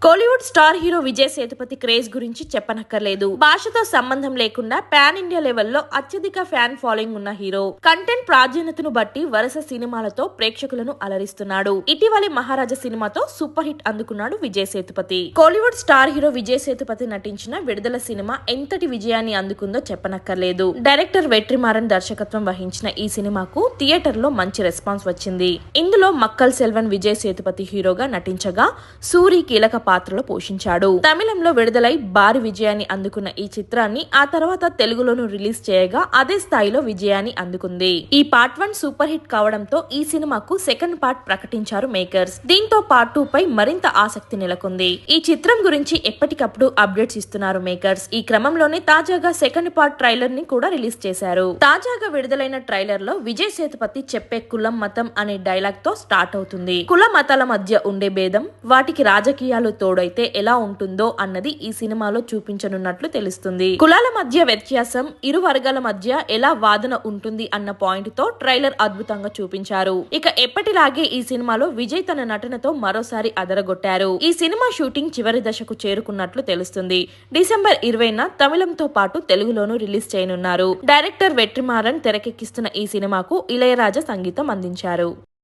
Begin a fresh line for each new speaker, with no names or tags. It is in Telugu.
Kollywood star hero Vijay Sethupathi craze గురించి చెప్పనక్కర్లేదు. భాషతో సంబంధం లేకుండా పాన్ ఇండియా లెవెల్లో అత్యధిక ఫ్యాన్ ఫాలోయింగ్ ఉన్న హీరో. కంటెంట్ ప్రాధాన్యతను బట్టి వరుస సినిమాలతో ప్రేక్షకులను అలరిస్తున్నాడు. ఇటీవలి మహారాజా సినిమాతో సూపర్ హిట్ అందుకున్నాడు విజయ్ సేతుపతి. కోలీవుడ్ స్టార్ హీరో విజయ్ సేతుపతి నటించిన విడుదల సినిమా ఎంతటి విజయాన్ని అందుకుందో చెప్పనక్కర్లేదు. డైరెక్టర్ వెట్రిమారన్ దర్శకత్వం వహించిన ఈ సినిమాకు థియేటర్ లో మంచి రెస్పాన్స్ వచ్చింది. ఇందులో మక్కల్ సెల్వన్ విజయ్ సేతుపతి హీరోగా నటించగా సూరి కీలక పాత్రలో పోషించాడు. తమిళంలో విడుదలై భారీ విజయాన్ని అందుకున్న ఈ చిత్రాన్ని ఆ తర్వాత తెలుగులోను రిలీజ్ చేయగా అదే స్థాయిలో విజయాన్ని అందుకుంది. ఈ పార్ట్ 1 సూపర్ హిట్ కావడంతో ఈ సినిమాకు సెకండ్ పార్ట్ ప్రకటించారు మేకర్స్. దీంతో పార్ట్ 2 పై మరింత ఆసక్తి నెలకొంది. ఈ చిత్రం గురించి ఎప్పటికప్పుడు అప్డేట్స్ ఇస్తున్నారు మేకర్స్. ఈ క్రమంలోనే తాజాగా సెకండ్ పార్ట్ ట్రైలర్ ని కూడా రిలీజ్ చేశారు. తాజాగా విడుదలైన ట్రైలర్ లో విజయ్ సేతుపతి చెప్పే కులం మతం అనే డైలాగ్ తో స్టార్ట్ అవుతుంది. కుల మతాల మధ్య ఉండే భేదం, వాటికి రాజకీయాలు తోడైతే ఎలా ఉంటుందో అన్నది ఈ సినిమాలో చూపించనున్నట్లు తెలుస్తుంది. కులాల మధ్య వ్యత్యాసం, ఇరు వర్గాల మధ్య ఎలా వాదన ఉంటుంది అన్న పాయింట్ తో ట్రైలర్ అద్భుతంగా చూపించారు. ఇక ఎప్పటిలాగే ఈ సినిమాలో విజయ్ తన నటనతో మరోసారి అదరగొట్టారు. ఈ సినిమా షూటింగ్ చివరి దశకు చేరుకున్నట్లు తెలుస్తుంది. డిసెంబర్ 20న తమిళంతో పాటు తెలుగులోనూ రిలీజ్ చేయనున్నారు. డైరెక్టర్ వెట్రిమారన్ తెరకెక్కిస్తున్న ఈ సినిమాకు ఇళయరాజా సంగీతం అందించారు.